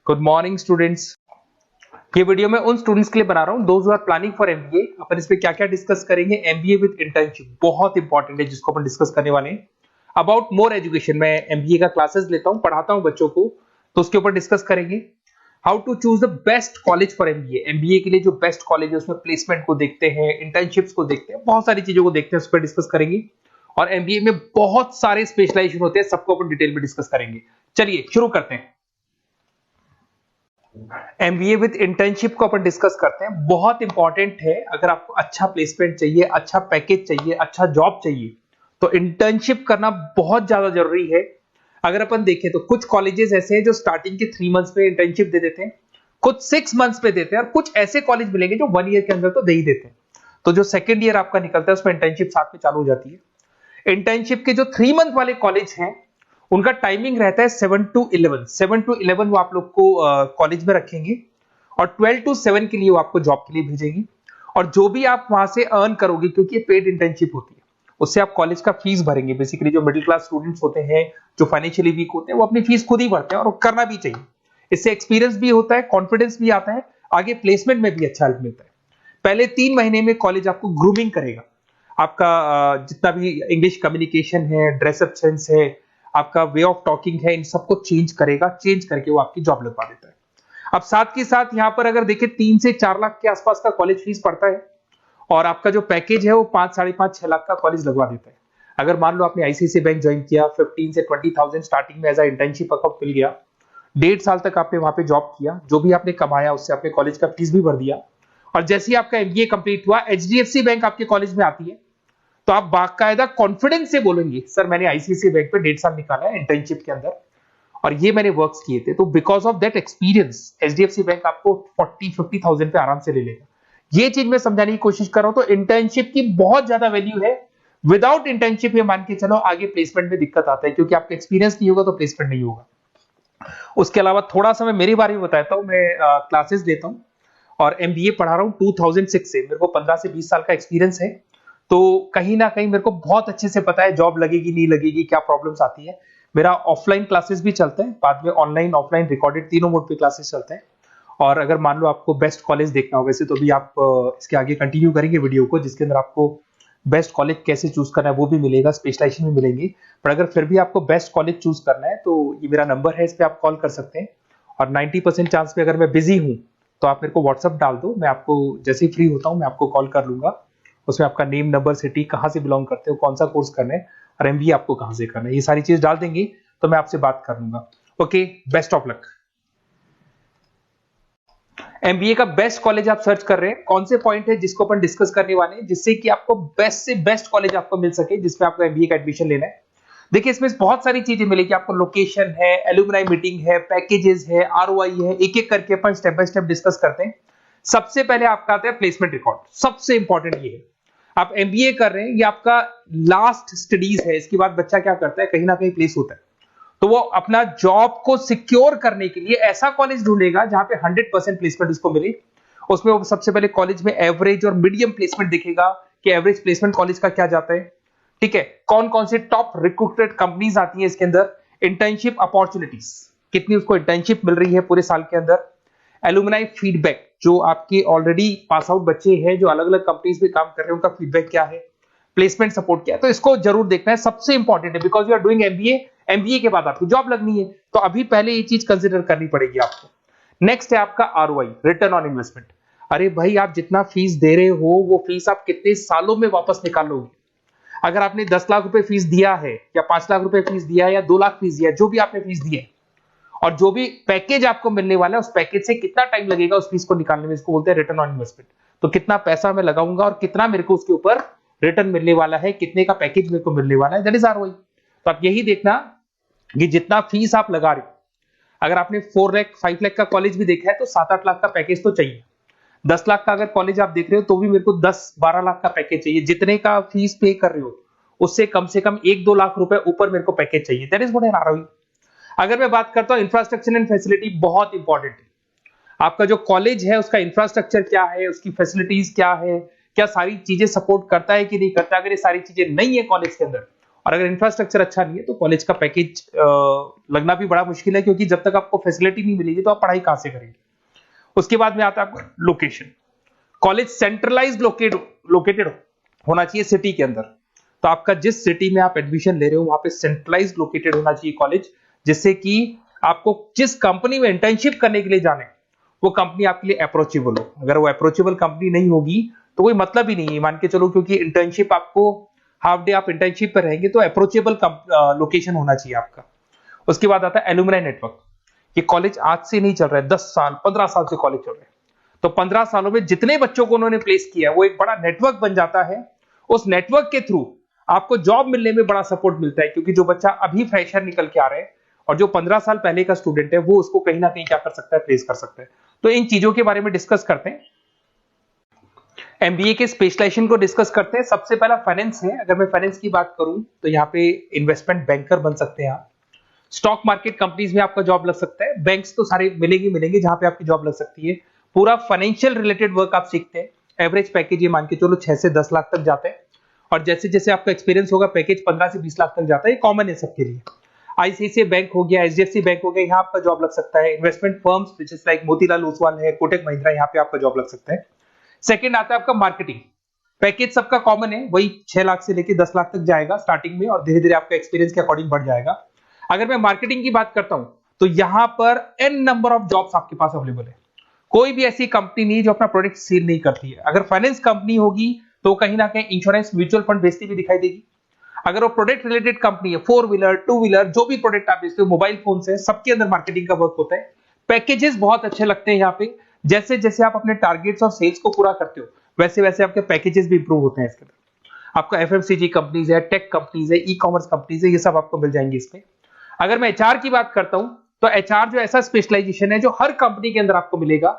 Good morning students. ये video मैं उन स्टूडेंट्स के लिए बना रहा हूं those who are planning for MBA. अपन इसमें क्या क्या डिस्कस करेंगे, एमबीए विद इंटर्नशिप बहुत इंपॉर्टेंट है जिसको अपन डिस्कस करने वाले हैं। अबाउट मोर एजुकेशन, मैं एमबीए का क्लासेस लेता हूं, पढ़ाता हूं बच्चों को, तो उसके ऊपर डिस्कस करेंगे। How to choose the best college for MBA, MBA के लिए जो बेस्ट कॉलेज है उसमें प्लेसमेंट को देखते हैं, इंटर्नशिप्स को देखते हैं, बहुत सारी चीजों को देखते हैं, उस पर डिस्कस करेंगे। और एमबीए में बहुत सारे स्पेशलाइजेशन होते हैं, सबको अपन डिटेल में डिस्कस करेंगे। चलिए शुरू करते हैं। एमबीए विद इंटर्नशिप को अपन डिस्कस करते हैं। बहुत इंपॉर्टेंट है, अगर आपको अच्छा प्लेसमेंट चाहिए, अच्छा पैकेज चाहिए, अच्छा जॉब चाहिए, तो इंटर्नशिप करना बहुत ज्यादा जरूरी है। अगर अपन देखें तो कुछ कॉलेजेस ऐसे हैं जो स्टार्टिंग के 3 मंथ्स पे इंटर्नशिप दे देते हैं, कुछ 6 मंथ्स पे देते हैं, और कुछ ऐसे कॉलेज मिलेंगे जो 1 ईयर के अंदर तो दे ही देते हैं। तो जो सेकेंड ईयर आपका निकलता है उसमें इंटर्नशिप साथ में चालू हो जाती है। इंटर्नशिप के जो 3 मंथ वाले कॉलेज हैं उनका टाइमिंग रहता है 7 to 11। 7 to 11 वो आप लोग को कॉलेज में रखेंगे, और 12 to 7 के लिए वो आपको जॉब के लिए भेजेंगे। और जो भी आप वहां से अर्न करोगे, क्योंकि ये पेड इंटर्नशिप होती है, उससे आप कॉलेज का फीस भरेंगे। बेसिकली जो मिडिल क्लास स्टूडेंट्स होते हैं, जो फाइनेंशियली वीक होते हैं, वो अपनी फीस खुद ही भरते हैं, और करना भी चाहिए। इससे एक्सपीरियंस भी होता है, कॉन्फिडेंस भी आता है, आगे प्लेसमेंट में भी अच्छा हेल्प मिलता है। पहले 3 महीने में कॉलेज आपको ग्रूमिंग करेगा। आपका जितना भी इंग्लिश कम्युनिकेशन है, ड्रेसअप सेंस है, आपका वे ऑफ टॉकिंग है, इन सबको चेंज करेगा। चेंज करके वो आपकी जॉब लगवा देता है। अब साथ के साथ यहाँ पर अगर देखें 3 से 4 लाख के आसपास का कॉलेज फीस पड़ता है, और आपका जो पैकेज है वो 5, 5.5, 6 लाख का कॉलेज लगवा देता है। अगर मान लो आपने आईसीआईसीआई बैंक ज्वाइन किया, 15 से 20,000 स्टार्टिंग में एज अ इंटर्नशिप अकाउंट मिल गया, 1.5 साल तक आपने वहां पे जॉब किया, जो भी आपने कमाया उससे आपने कॉलेज का फीस भी भर दिया, और जैसे ही आपका एमबीए कंप्लीट हुआ, एचडीएफसी बैंक आपके कॉलेज में आती है, तो आप बाकायदा कॉन्फिडेंस से बोलेंगे सर मैंने आईसीआईसीआई बैंक पे 1.5 साल निकाला है इंटर्नशिप के अंदर, और ये मैंने वर्क्स किए थे। तो because of that experience HDFC bank आपको 40-50,000 पे आराम से ले लेगा। ये चीज मैं समझाने की कोशिश कर रहा हूं। तो इंटर्नशिप की बहुत ज्यादा वैल्यू है। विदाउट इंटर्नशिप ये मान के चलो आगे प्लेसमेंट में दिक्कत आता है, क्योंकि आपका एक्सपीरियंस नहीं होगा तो प्लेसमेंट नहीं होगा। उसके अलावा थोड़ा सा मैं मेरे बारे में बताता हूँ। मैं क्लासेस लेता हूँ और एमबीए पढ़ा रहा हूँ 2006 से। मेरे को 15 से 20 साल का एक्सपीरियंस है, तो कहीं ना कहीं मेरे को बहुत अच्छे से पता है जॉब लगेगी नहीं लगेगी, क्या प्रॉब्लम्स आती है। मेरा ऑफलाइन क्लासेस भी चलते हैं, बाद में ऑनलाइन ऑफलाइन रिकॉर्डेड तीनों मोड पे क्लासेस चलते हैं। और अगर मान लो आपको बेस्ट कॉलेज देखना हो, वैसे तो भी आप इसके आगे कंटिन्यू करेंगे वीडियो को, जिसके अंदर आपको बेस्ट कॉलेज कैसे चूज करना है वो भी मिलेगा, स्पेशलाइजेशन भी मिलेंगे। पर अगर फिर भी आपको बेस्ट कॉलेज चूज करना है तो ये मेरा नंबर है, इस पर आप कॉल कर सकते हैं। और 90% चांस पे अगर मैं बिजी हूँ तो आप मेरे को व्हाट्सअप डाल दो, मैं आपको जैसे ही फ्री होता हूँ मैं आपको कॉल कर लूंगा। उसमें आपका नेम, नंबर, सिटी, कहाँ से बिलोंग करते हो, कौन सा कोर्स करना है, और एमबीए आपको कहाँ से करना है, ये सारी चीज डाल देंगे तो मैं आपसे बात कर लूंगा। Okay, best of luck. MBA का बेस्ट कॉलेज आप सर्च कर रहे हैं, कौन से पॉइंट है जिसको अपन डिस्कस करने वाले हैं, जिससे कि आपको बेस्ट से बेस्ट कॉलेज आपको मिल सके जिसमें आपको एमबीए का एडमिशन लेना है। देखिए इसमें बहुत सारी चीजें मिलेगी आपको, लोकेशन है, एलुमनाई मीटिंग है, पैकेजेस है, आरओआई है, एक एक करके अपन स्टेप बाय स्टेप डिस्कस करते हैं। सबसे पहले आपका आता है प्लेसमेंट रिकॉर्ड। सबसे इंपॉर्टेंट ये है, आप एमबीए कर रहे हैं, ये आपका लास्ट स्टडीज है, इसके बाद बच्चा क्या करता है, कहीं ना कहीं प्लेस होता है, तो वो अपना जॉब को सिक्योर करने के लिए ऐसा कॉलेज ढूंढेगा जहां पे 100% प्लेसमेंट उसको मिले। उसमें वो सबसे पहले कॉलेज में एवरेज और मीडियम प्लेसमेंट देखेगा कि एवरेज प्लेसमेंट कॉलेज का क्या जाता है, ठीक है, कौन कौन से टॉप रिक्रूटेड कंपनीज आती है इसके अंदर, इंटर्नशिप अपॉर्चुनिटीज कितनी उसको इंटर्नशिप मिल रही है पूरे साल के अंदर, एलुमनाई फीडबैक, जो आपके ऑलरेडी पास आउट बच्चे हैं जो अलग अलग कंपनीज में काम कर रहे हैं उनका फीडबैक क्या है, प्लेसमेंट सपोर्ट क्या है। तो इसको जरूर देखना है, सबसे इंपॉर्टेंट है, because you are doing MBA. MBA के बाद आपको जॉब लगनी है, तो अभी पहले ये चीज कंसिडर करनी पड़ेगी आपको। नेक्स्ट है आपका आरओआई, रिटर्न ऑन इन्वेस्टमेंट। अरे भाई, आप जितना फीस दे रहे हो वो फीस आप कितने सालों में वापस निकालोगे। अगर आपने 10 लाख रुपए फीस दिया है, या 5 लाख रुपए फीस दिया है, या 2 लाख फीस दिया है, जो भी आपने फीस दी है, और जो भी पैकेज आपको मिलने वाला है उस पैकेज से कितना टाइम लगेगा उस फीस को निकालने में, इसको बोलते हैं रिटर्न ऑन इन्वेस्टमेंट। तो कितना पैसा मैं लगाऊंगा और कितना मेरे को उसके ऊपर रिटर्न मिलने वाला है, कितने का पैकेज मेरे को मिलने वाला है, दैट इज आरओआई। तो आप यही देखना कि जितना फीस आप लगा रहे हो, अगर आपने 4 लाख 5 लाख का कॉलेज भी देखा है तो 7-8 लाख का पैकेज तो चाहिए। 10 लाख का अगर कॉलेज आप देख रहे हो तो भी मेरे को 10-12 लाख का पैकेज चाहिए। जितने का फीस पे कर रहे हो उससे कम से कम 1-2 लाख रुपए ऊपर मेरे को पैकेज चाहिए, that is what I am ROI. अगर मैं बात करता हूं इंफ्रास्ट्रक्चर एंड फैसिलिटी, बहुत इंपॉर्टेंट है। आपका जो कॉलेज है उसका इंफ्रास्ट्रक्चर क्या है, उसकी फैसिलिटीज क्या है, क्या सारी चीजें सपोर्ट करता है कि नहीं करता। अगर ये सारी चीजें नहीं है कॉलेज के अंदर, और अगर इंफ्रास्ट्रक्चर अच्छा नहीं है तो कॉलेज का पैकेज लगना भी बड़ा मुश्किल है, क्योंकि जब तक आपको फैसिलिटी नहीं मिलेगी तो आप पढ़ाई कहां से करेंगे। उसके बाद में आता है आपका लोकेशन। कॉलेज सेंट्रलाइज्ड लोकेटेड होना चाहिए सिटी के अंदर। तो आपका जिस सिटी में आप एडमिशन ले रहे हो वहां पे सेंट्रलाइज्ड लोकेटेड होना चाहिए कॉलेज, जिससे कि आपको जिस कंपनी में इंटर्नशिप करने के लिए जाने वो कंपनी आपके लिए अप्रोचेबल हो। अगर वो अप्रोचेबल कंपनी नहीं होगी तो कोई मतलब ही नहीं है, मान के चलो, क्योंकि इंटर्नशिप आपको हाफ डे आप इंटर्नशिप पर रहेंगे तो अप्रोचेबल लोकेशन होना चाहिए आपका। उसके बाद आता है एलुमनाई नेटवर्क। ये कॉलेज आज से नहीं चल रहा है, 10 साल 15 साल से कॉलेज चल रहा है। तो 15 सालों में जितने बच्चों को उन्होंने प्लेस किया वो एक बड़ा नेटवर्क बन जाता है। उस नेटवर्क के थ्रू आपको जॉब मिलने में बड़ा सपोर्ट मिलता है, क्योंकि जो बच्चा अभी फ्रेशर निकल के आ रहा है और जो 15 साल पहले का स्टूडेंट है वो उसको कहीं ना कहीं क्या कर सकता है, प्लेस कर सकता है। तो इन चीजों के बारे में डिस्कस करते हैं। एमबीए के स्पेशलाइजेशन को डिस्कस करते हैं। सबसे पहला फाइनेंस है। अगर मैं फाइनेंस की बात करूं तो यहाँ पे इन्वेस्टमेंट बैंकर बन सकते हैं आप। स्टॉक मार्केट कंपनीज में आपका जॉब लग सकता है। बैंक्स तो सारे मिलेंगे जहां पे आपकी जॉब लग सकती है। पूरा फाइनेंशियल रिलेटेड वर्क आप सीखते हैं। एवरेज पैकेज ये मान के चलो 6 से 10 लाख तक जाते हैं, और जैसे जैसे आपका एक्सपीरियंस होगा पैकेज 15 से 20 लाख तक जाता है। ये कॉमन है सबके लिए। आईसीआईसीआई बैंक हो गया, एचडीएफसी बैंक हो गया, यहाँ आपका जॉब लग सकता है। Investment firms which is like Motilal Oswal है, कोटक महिंद्रा, यहाँ पे आपका जॉब लग सकता है। सेकंड आता है आपका मार्केटिंग। पैकेज सबका कॉमन है, वही 6 लाख से लेके 10 लाख तक जाएगा स्टार्टिंग में, और धीरे धीरे आपका एक्सपीरियंस के अकॉर्डिंग बढ़ जाएगा। अगर मैं मार्केटिंग की बात करता हूं तो यहां पर एन नंबर ऑफ जॉब्स आपके पास अवेलेबल है। कोई भी ऐसी कंपनी नहीं जो अपना प्रोडक्ट सेल नहीं करती है। अगर फाइनेंस कंपनी होगी तो कहीं ना कहीं इंश्योरेंस म्यूचुअल फंड बेचती भी दिखाई देगी। अगर वो प्रोडक्ट रिलेटेड कंपनी है, 4 व्हीलर 2 व्हीलर जो भी प्रोडक्ट आप बेचते हो, मोबाइल फोन से, सबके अंदर मार्केटिंग का वर्क होता है। पैकेजेस बहुत अच्छे लगते हैं यहाँ पे। जैसे जैसे आप अपने टारगेट्स और सेल्स को पूरा करते हो वैसे वैसे आपके पैकेजेस भी इंप्रूव होते हैं इसके अंदर। आपका एफएमसीजी कंपनीज है, टेक कंपनीज है, ई कॉमर्स कंपनीज है, ये सब आपको मिल जाएंगे इसमें। अगर मैं एचआर की बात करता हूं तो एचआर जो ऐसा स्पेशलाइजेशन है जो हर कंपनी के अंदर आपको मिलेगा,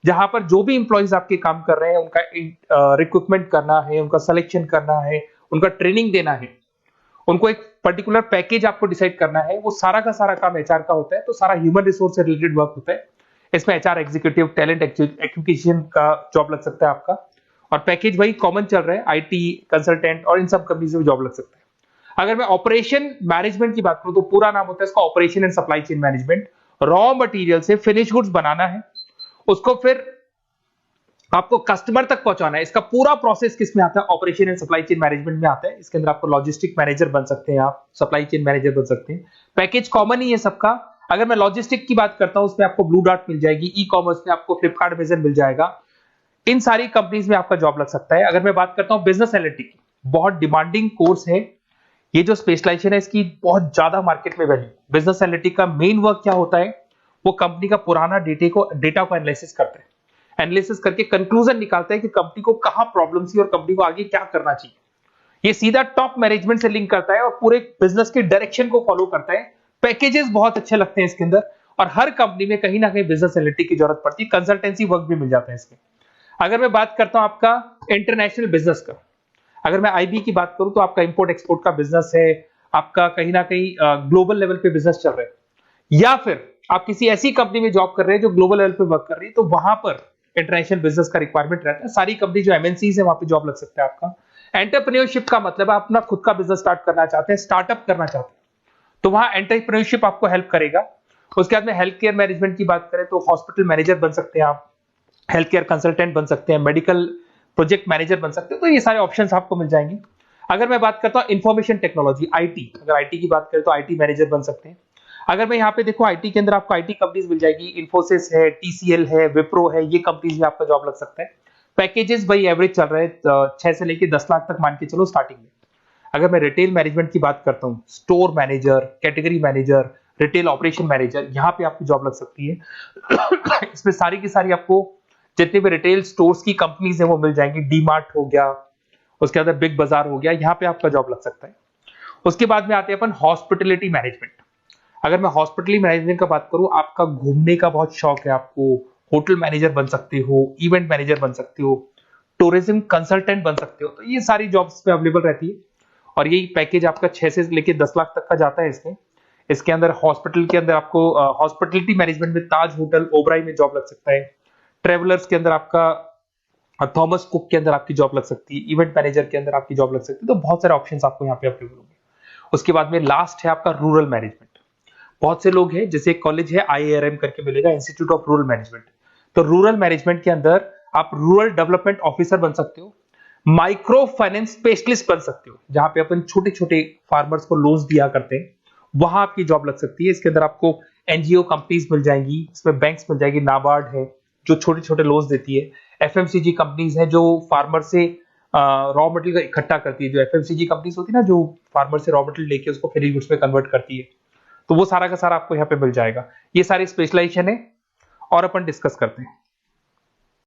जहां पर जो भी इंप्लॉइज आपके काम कर रहे हैं उनका रिक्रूटमेंट करना है, उनका सिलेक्शन करना है, उनका ट्रेनिंग देना है, उनको एक पर्टिकुलर पैकेज आपको डिसाइड करना है, वो सारा का सारा काम एचआर का होता है। तो सारा ह्यूमन रिसोर्स से रिलेटेड वर्क होता है। इसमें एचआर एग्जीक्यूटिव, टैलेंट एक्विजिशन का जॉब लग सकता है आपका, और पैकेज वही कॉमन चल रहा है, आईटी कंसल्टेंट और इन सब कंपनीज में जॉब लग सकता है। अगर मैं ऑपरेशन मैनेजमेंट की बात करूं तो पूरा नाम होता है इसका operation and supply chain management. Raw material से फिनिश गुड्स बनाना है, उसको फिर आपको कस्टमर तक पहुंचाना है। इसका पूरा प्रोसेस किसमें आता है, operation and supply chain management में आता है। इसके अंदर आपको लॉजिस्टिक मैनेजर बन सकते हैं, आप सप्लाई चेन मैनेजर बन सकते हैं। पैकेज कॉमन ही है सबका। अगर मैं लॉजिस्टिक की बात करता हूं उसमें आपको ब्लू डॉट मिल जाएगी, ई कॉमर्स में आपको फ्लिपकार्ट अमेज़न मिल जाएगा। इन सारी कंपनीज में आपका जॉब लग सकता है। अगर मैं बात करता हूं बिजनेस एनालिटिक, बहुत डिमांडिंग कोर्स है ये जो स्पेशलाइजेशन है, इसकी बहुत ज्यादा मार्केट में वैल्यू। बिजनेस एनालिटिक का मेन वर्क क्या होता है, वो कंपनी का पुराना डेटा को एनालिसिस करता है, एनालिसिस करके कंक्लूजन निकालता है कि कंपनी को कहां प्रॉब्लम थी और कंपनी को आगे क्या करना चाहिए। ये सीधा टॉप मैनेजमेंट से लिंक करता है और पूरे बिजनेस के डायरेक्शन को फॉलो करता है। पैकेजेस बहुत अच्छे लगते हैं इसके अंदर, और हर कंपनी में कहीं ना कहीं बिजनेस एनालिटिक की जरूरत पड़ती है। कंसल्टेंसी वर्क भी मिल जाता है इसमें। अगर मैं बात करता हूं आपका इंटरनेशनल बिजनेस का, अगर मैं आईबी की बात करूं तो आपका इंपोर्ट एक्सपोर्ट का बिजनेस है, आपका कहीं ना कहीं ग्लोबल लेवल पे बिजनेस चल रहा है, या फिर आप किसी ऐसी कंपनी में जॉब कर रहे हैं जो ग्लोबल लेवल पे वर्क कर रही है, तो वहां पर इंटरनेशनल बिजनेस का रिक्वायरमेंट रहता है। सारी कंपनी जो एमएनसीज है वहां पे जॉब लग सकता है आपका। एंटरप्रेन्योरशिप का मतलब आप अपना खुद का बिजनेस स्टार्ट करना चाहते हैं, स्टार्टअप करना चाहते हैं, तो वहां एंटरप्रेन्योरशिप आपको हेल्प करेगा। उसके बाद में हेल्थ केयर मैनेजमेंट की बात करें तो हॉस्पिटल मैनेजर बन सकते हैं आप, हेल्थ केयर कंसल्टेंट बन सकते हैं, मेडिकल प्रोजेक्ट मैनेजर बन सकते हैं। तो ये सारे ऑप्शंस आपको मिल जाएंगे। अगर मैं बात करता हूं इंफॉर्मेशन टेक्नोलॉजी, आईटी, अगर आईटी की बात करें तो आईटी मैनेजर बन सकते हैं। अगर मैं यहाँ पे देखो आईटी के अंदर आपको आईटी कंपनीज मिल जाएगी, इन्फोसिस है, टीसीएल है, विप्रो है, ये कंपनीज में आपका जॉब लग सकता है। पैकेजेस भाई एवरेज चल रहे हैं 6 से लेके 10 लाख तक मान के चलो स्टार्टिंग में। अगर मैं रिटेल मैनेजमेंट की बात करता हूँ, store manager, category manager, retail operation manager, यहाँ पे आपकी जॉब लग सकती है। इसमें सारी की सारी आपको जितने भी रिटेल स्टोर्स की कंपनीज है वो मिल जाएंगी। डीमार्ट हो गया, उसके बाद बिग बाजार हो गया, यहाँ पे आपका जॉब लग सकता है। उसके बाद में आते हैं अपन हॉस्पिटलिटी मैनेजमेंट। अगर मैं हॉस्पिटलिटी मैनेजमेंट का बात करूं, आपका घूमने का बहुत शौक है, आपको होटल मैनेजर बन सकते हो, इवेंट मैनेजर बन सकते हो, टूरिज्म कंसल्टेंट बन सकते हो, तो ये सारी जॉब्स पे अवेलेबल रहती है। और यही पैकेज आपका 6 से लेके 10 लाख तक का जाता है इसमें। इसके अंदर हॉस्पिटल के अंदर आपको हॉस्पिटलिटी मैनेजमेंट में ताज होटल, ओबराई में जॉब लग सकता है। ट्रेवलर्स के अंदर आपका थॉमस कुक के अंदर आपकी जॉब लग सकती है। इवेंट मैनेजर के अंदर आपकी जॉब लग सकती है। तो बहुत सारे ऑप्शंस आपको यहाँ पे अवेलेबल होंगे। उसके बाद में लास्ट है आपका रूरल मैनेजमेंट। बहुत से लोग हैं, जैसे एक कॉलेज है IIRM करके मिलेगा, इंस्टीट्यूट ऑफ रूरल मैनेजमेंट। तो रूरल मैनेजमेंट के अंदर आप रूरल डेवलपमेंट ऑफिसर बन सकते हो, माइक्रो फाइनेंस स्पेशलिस्ट बन सकते हो, जहां पे अपन छोटे छोटे फार्मर्स को लोन्स दिया करते हैं, वहां आपकी जॉब लग सकती है। इसके अंदर आपको एनजीओ कंपनीज मिल जाएंगी, इसमें बैंक्स मिल जाएगी, नाबार्ड है जो छोटे छोटे लोन्स देती है, एफएमसीजी कंपनीज है जो फार्मर से रॉ मटेरियल इकट्ठा करती है, जो एफएमसीजी कंपनीज होती है ना, जो फार्मर से रॉ मटेरियल लेके उसको फिर गुड्स में कन्वर्ट करती है, तो वो सारा का सारा आपको यहाँ पे मिल जाएगा। ये सारी स्पेशलाइजेशन है और अपन डिस्कस करते हैं।